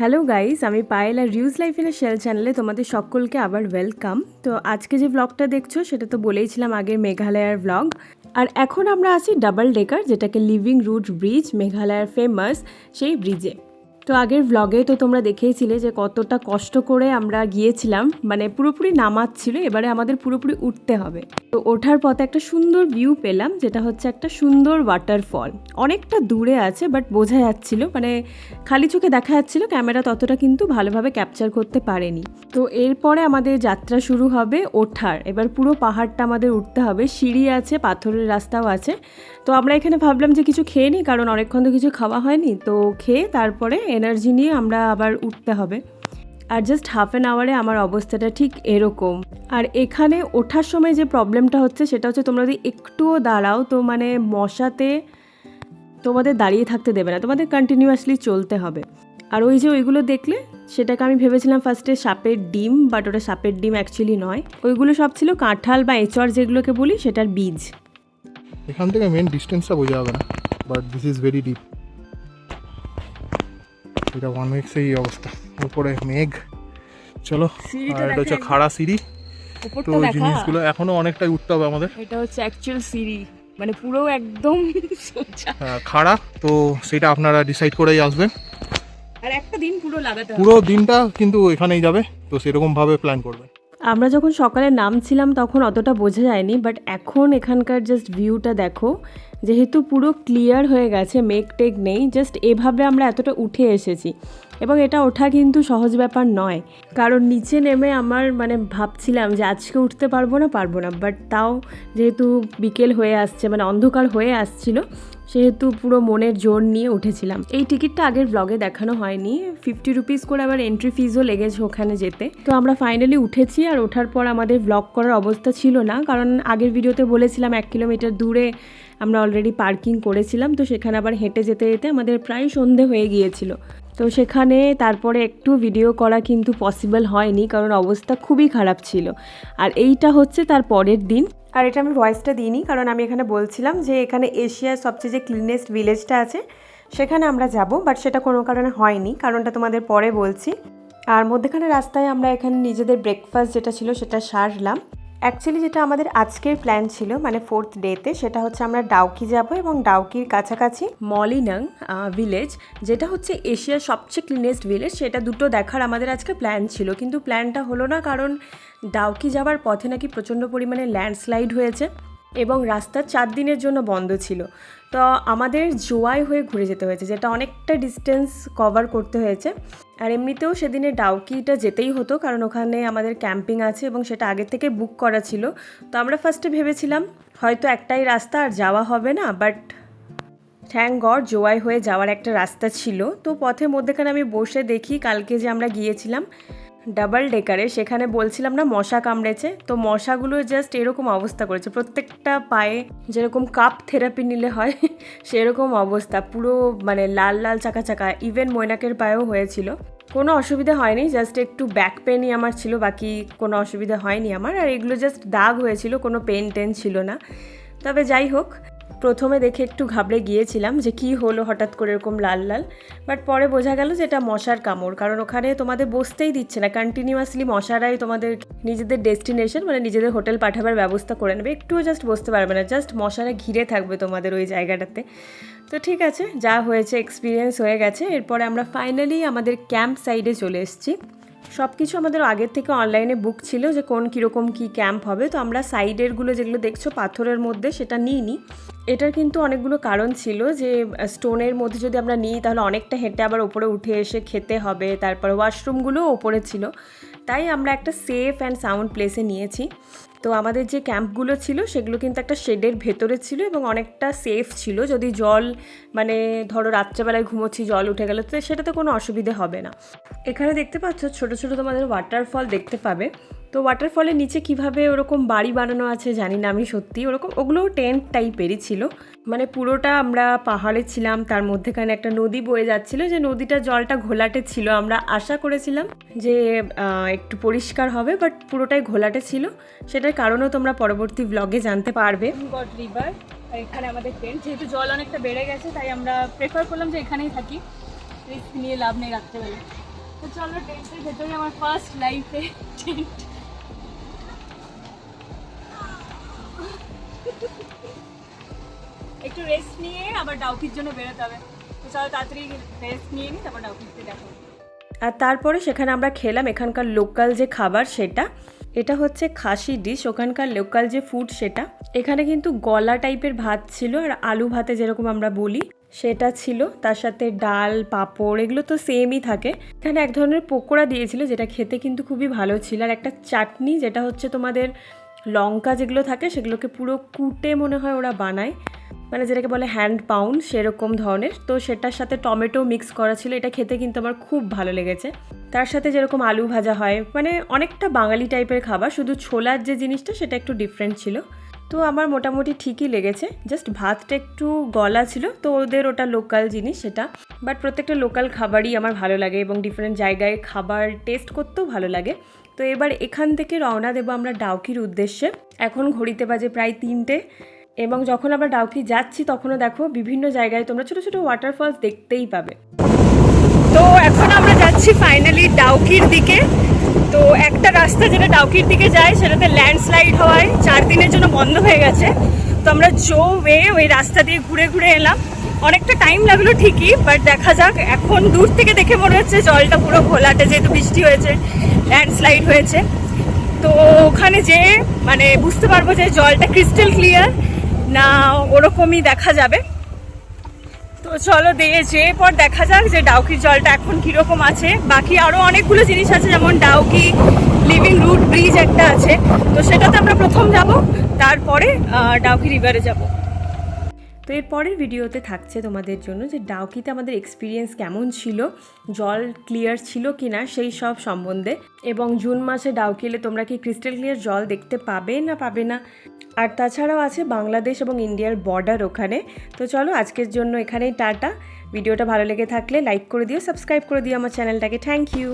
Hello guys, আমি পায়েল আর reuse life in a shell চ্যানেলে তোমাদের সকলকে আবার ওয়েলকাম। তো আজকে যে ব্লগটা দেখছো সেটা তো বলেইছিলাম আগের মেঘালয়ার ব্লগ। আর এখন আমরা আছি ডাবল ডেকার, যেটাকে লিভিং রুট ব্রিজ, মেঘালয়ার ফেমাস সেই ব্রিজে। তো আগের ব্লগে তো তোমরা দেখেইছিলে যে কতটা কষ্ট করে আমরা গিয়েছিলাম, মানে পুরোপুরি নামাচ্ছিল, এবারে আমাদের পুরোপুরি উঠতে হবে। তো ওঠার পথে একটা সুন্দর ভিউ পেলাম, যেটা হচ্ছে একটা সুন্দর ওয়াটারফল। অনেকটা দূরে আছে বাট বোঝা যাচ্ছিল, মানে খালি চোখে দেখা যাচ্ছিল, ক্যামেরা ততটা কিন্তু ভালোভাবে ক্যাপচার করতে পারেনি। তো এরপরে আমাদের যাত্রা শুরু হবে ওঠার। এবার পুরো পাহাড়টা আমাদের উঠতে হবে, সিঁড়ি আছে, পাথরের রাস্তাও আছে। তো আমরা এখানে ভাবলাম যে কিছু খেয়ে নিই, কারণ অনেকক্ষণ তো কিছু খাওয়া হয়নি। তো খেয়ে তারপরে এনার্জি নিয়ে আমরা আবার উঠতে হবে। আর জাস্ট হাফ অ্যান আওয়ারে আমার অবস্থাটা ঠিক এরকম। আর এখানে ওঠার সময় যে প্রবলেমটা হচ্ছে সেটা হচ্ছে, তোমরা যদি একটুও দাঁড়াও তো মানে মশাতে তোমাদের দাঁড়িয়ে থাকতে দেবে না, তোমাদের কন্টিনিউয়াসলি চলতে হবে। আর ওই যে ওইগুলো দেখলে, সেটাকে আমি ভেবেছিলাম ফার্স্টে সাপের ডিম, বাট ওটা সাপের ডিম অ্যাকচুয়ালি নয়। ওইগুলো সব ছিল কাঁঠাল বা এঁচড় যেগুলোকে বলি, সেটার বীজ। এখান থেকে মেন ডিস্টেন্সটা বোঝা যাবে না, but this is very deep. এটা ওয়ান উইকসেই অবস্থা, উপরে মেঘ। চলো, আর এটা হচ্ছে খাড়া সিঁড়ি। তো জিনিসগুলো এখনো অনেকটাই উঠতে হবে আমাদের। এটা হচ্ছে অ্যাকচুয়াল সিঁড়ি, মানে পুরো একদম খাড়া। তো সেটা আপনারা ডিসাইড করেই আসবেন। আর একটা দিন পুরো লাগাতে হবে, পুরো দিনটা কিন্তু এখানেই যাবে, তো সেরকম ভাবে প্ল্যান করবেন। আমরা যখন সকালে নামছিলাম তখন অতটা বোঝা যায়নি, বাট এখন এখানকার জাস্ট ভিউটা দেখো। যেহেতু পুরো ক্লিয়ার হয়ে গেছে, মেঘ টেঘ নেই, জাস্ট এভাবে আমরা এতটা উঠে এসেছি। এবং এটা ওঠা কিন্তু সহজ ব্যাপার নয়, কারণ নিচে নেমে আমার মানে ভাবছিলাম যে আজকে উঠতে পারবো না, বাট তাও যেহেতু বিকেল হয়ে আসছে, মানে অন্ধকার হয়ে আসছিল, সেহেতু পুরো মনের জোর নিয়ে উঠেছিলাম। এই টিকিটটা আগের ব্লগে দেখানো হয়নি, 50 রুপিস করে আবার এন্ট্রি ফিজও লেগেছে ওখানে যেতে। তো আমরা ফাইনালি উঠেছি, আর ওঠার পর আমাদের ব্লগ করার অবস্থা ছিল না, কারণ আগের ভিডিওতে বলেছিলাম 1 কিলোমিটার দূরে আমরা অলরেডি পার্কিং করেছিলাম। তো সেখানে আবার হেঁটে যেতে যেতে আমাদের প্রায় সন্ধে হয়ে গিয়েছিল। তো সেখানে তারপরে একটু ভিডিও করা কিন্তু পসিবল হয়নি, কারণ অবস্থা খুবই খারাপ ছিল। আর এইটা হচ্ছে তার পরের দিন। আর এটা আমি ভয়েসটা দিইনি, কারণ আমি এখানে বলছিলাম যে এখানে এশিয়ার সবচেয়ে যে ক্লিনেস্ট ভিলেজটা আছে সেখানে আমরা যাব, বাট সেটা কোনো কারণে হয়নি, কারণটা তোমাদের পরে বলছি। আর মধ্যেখানে রাস্তায় আমরা এখানে নিজেদের ব্রেকফাস্ট যেটা ছিল সেটা সারলাম। অ্যাকচুয়ালি যেটা আমাদের আজকের প্ল্যান ছিল, মানে 4th ডেতে, সেটা হচ্ছে আমরা ডাউকি যাব, এবং ডাউকির কাছাকাছি মলিনাং ভিলেজ, যেটা হচ্ছে এশিয়ার সবচেয়ে ক্লিনেস্ট ভিলেজ, সেটা দুটো দেখার আমাদের আজকে প্ল্যান ছিল। কিন্তু প্ল্যানটা হলো না, কারণ ডাউকি যাওয়ার পথে নাকি প্রচণ্ড পরিমাণে ল্যান্ডস্লাইড হয়েছে এবং রাস্তা 4 দিনের জন্য বন্ধ ছিল। তো আমাদের জোয়াই হয়ে ঘুরে যেতে হয়েছে, যেটা অনেকটা ডিস্টেন্স কভার করতে হয়েছে। আর এমনিতেও সেদিনে ডাউকিটা যেতেই হতো, কারণ ওখানে আমাদের ক্যাম্পিং আছে এবং সেটা আগে থেকে বুক করা ছিল। তো আমরা ফার্স্টে ভেবেছিলাম হয়তো একটাই রাস্তা আর যাওয়া হবে না, বাট থ্যাঙ্ক গড জোয়াই হয়ে যাওয়ার একটা রাস্তা ছিল। তো পথের মধ্যেখানে আমি বসে দেখি, কালকে যে আমরা গিয়েছিলাম ডাবল ডেকারে, সেখানে বলছিলাম না মশা কামড়েছে, তো মশাগুলো জাস্ট এরকম অবস্থা করেছে, প্রত্যেকটা পায়ে যেরকম কাপ থেরাপি নিলে হয় সেরকম অবস্থা, পুরো মানে লাল লাল চাকা চাকা। ইভেন মৈনাকের পায়েও হয়েছিল। কোনো অসুবিধা হয়নি, জাস্ট একটু ব্যাক পেনই আমার ছিল, বাকি কোনো অসুবিধা হয়নি আমার। আর এগুলো জাস্ট দাগ হয়েছিল, কোনো পেন টেন ছিল না। তবে যাই হোক, প্রথমে দেখে একটু ঘাবড়ে গিয়েছিলাম যে কি হলো হঠাৎ করে এরকম লাল লাল, বাট পরে বোঝা গেল যে এটা মশার কামড়, কারণ ওখানে তোমাদের বসতেই দিচ্ছে না, কন্টিনিউয়াসলি মশারাই তোমাদের নিজেদের ডেস্টিনেশন মানে নিজেদের হোটেল পাঠাবার ব্যবস্থা করে নেবে, একটুও জাস্ট বসতে পারবে না, জাস্ট মশারা ঘিরে থাকবে তোমাদের ওই জায়গাটাতে। তো ঠিক আছে, যা হয়েছে এক্সপিরিয়েন্স হয়ে গেছে। এরপরে আমরা ফাইনালি আমাদের ক্যাম্প সাইডে চলে এসেছি। সব কিছু আমাদের আগের থেকে অনলাইনে বুক ছিল যে কোন কীরকম কী ক্যাম্প হবে। তো আমরা সাইডেরগুলো যেগুলো দেখছো পাথরের মধ্যে, সেটা নিইনি। এটার কিন্তু অনেকগুলো কারণ ছিল, যে স্টোনের মধ্যে যদি আমরা নিই তাহলে অনেকটা হেঁটে আবার ওপরে উঠে এসে খেতে হবে, তারপর ওয়াশরুমগুলোও ওপরে ছিল, তাই আমরা একটা সেফ অ্যান্ড সাউন্ড প্লেসে নিয়েছি। তো আমাদের যে ক্যাম্পগুলো ছিল সেগুলো কিন্তু একটা শেডের ভেতরে ছিল এবং অনেকটা সেফ ছিল। যদি জল মানে ধরো রাত্রেবেলায় ঘুমোচ্ছি, জল উঠে গেলে তো সেটাতে কোনো অসুবিধে হবে না। এখানে দেখতে পাচ্ছ ছোটো ছোটো তোমাদের ওয়াটারফল দেখতে পাবে। তো ওয়াটারফলের নিচে কিভাবে ওরকম বাড়ি বানানো আছে জানি না আমি, সত্যি ওরকম ওগুলো টেন্ট টাইপেরই ছিল। মানে পুরোটা আমরা পাহাড়ে ছিলাম, তার মধ্যেখানে একটা নদী বয়ে যাচ্ছিল, যে নদীটা জলটা ঘোলাটে ছিল। আমরা আশা করেছিলাম যে একটু পরিষ্কার হবে, বাট পুরোটাই ঘোলাটে ছিল। সেটার কারণও তোমরা পরবর্তী ব্লগে জানতে পারবে। গড রিভার, এখানে আমাদের টেন্ট, যেহেতু জল অনেকটা বেড়ে গেছে তাই আমরা প্রেফার করলাম যে এখানেই থাকি, রিস্ক নিয়ে লাভ নেই রাত্রেবেলা। তো চলো টেন্টের ভেতরে আমার ফার্স্ট লাইফে টেন্ট। একটু রেস্ট নিয়ে আবার ডাউকির জন্য বেরোতে হবে। তো চলো তাড়াতাড়ি রেস্ট নিয়ে নিই, তারপর ডাউকিতে দেখো। আর তারপরে সেখানে আমরা খেলাম এখানকার লোকাল যে খাবার সেটা, এটা হচ্ছে খাসি ডিশ, ওখানকার লোকাল যে ফুড সেটা। এখানে কিন্তু গলা টাইপের ভাত ছিল আর আলু ভাতে যেরকম আমরা বলি সেটা ছিল, তার সাথে ডাল পাঁপড় এগুলো তো সেমই থাকে। এখানে এক ধরনের পকোড়া দিয়েছিল যেটা খেতে কিন্তু খুবই ভালো ছিল, আর একটা চাটনি যেটা হচ্ছে তোমাদের লঙ্কা যেগুলো থাকে সেগুলোকে পুরো কুটে মনে হয় ওরা বানায়, মানে যেটাকে বলে হ্যান্ড পাউন্ড সেরকম ধরনের। তো সেটার সাথে টমেটো মিক্স করা ছিল, এটা খেতে কিন্তু আমার খুব ভালো লেগেছে। তার সাথে যেরকম আলু ভাজা হয়, মানে অনেকটা বাঙালি টাইপের খাবার, শুধু ছোলার যে জিনিসটা সেটা একটু ডিফারেন্ট ছিল। তো আমার মোটামুটি ঠিকই লেগেছে, জাস্ট ভাতটা একটু গলা ছিল, তো ওদের ওটা লোকাল জিনিস সেটা। বাট প্রত্যেকটা লোকাল খাবারই আমার ভালো লাগে এবং ডিফারেন্ট জায়গায় খাবার টেস্ট করতেও ভালো লাগে। তো এবার এখান থেকে রওনা দেবো আমরা ডাউকির উদ্দেশ্যে। এখন ঘড়িতে বাজে প্রায় 3টে, এবং যখন আমরা ডাউকি যাচ্ছি তখনও দেখো বিভিন্ন জায়গায় তোমরা ছোটো ছোটো ওয়াটারফলস দেখতেই পাবে। তো এখন আমরা যাচ্ছি ফাইনালি ডাউকির দিকে। তো একটা রাস্তা যেটা ডাউকির দিকে যায় সেটাতে ল্যান্ডস্লাইড হওয়ায় 4 দিনের জন্য বন্ধ হয়ে গেছে। তো আমরা ওই রাস্তা দিয়ে ঘুরে ঘুরে এলাম, অনেকটা টাইম লাগলো ঠিকই, বাট দেখা যাক। এখন দূর থেকে দেখে মনে হচ্ছে জলটা পুরো ঘোলাটে, যেহেতু বৃষ্টি হয়েছে ল্যান্ডস্লাইড হয়েছে। তো ওখানে যেয়ে মানে বুঝতে পারবো যে জলটা ক্রিস্টাল ক্লিয়ার না ওরকমই দেখা যাবে। তো চলো যেয়ে পর দেখা যাক যে ডাউকির জলটা এখন কীরকম আছে। বাকি আরও অনেকগুলো জিনিস আছে, যেমন ডাউকি লিভিং রুট ব্রিজ একটা আছে, তো সেটাতে আমরা প্রথম যাব, তারপরে ডাউকি রিভারে যাব। তো এর পরের ভিডিওতে থাকছে তোমাদের জন্য যে ডাউকিতে আমাদের এক্সপিরিয়েন্স কেমন ছিল, জল ক্লিয়ার ছিল কি না সেই সব সম্বন্ধে, এবং জুন মাসে ডাউকি এলে তোমরা কি ক্রিস্টাল ক্লিয়ার জল দেখতে পাবে না পাবে না। আর তাছাড়াও আছে বাংলাদেশ এবং ইন্ডিয়ার বর্ডার ওখানে। তো চলো আজকের জন্য এখানেই টাটা। ভিডিওটা ভালো লেগে থাকলে লাইক করে দিও, সাবস্ক্রাইব করে দিও আমার চ্যানেলটাকে। Thank you.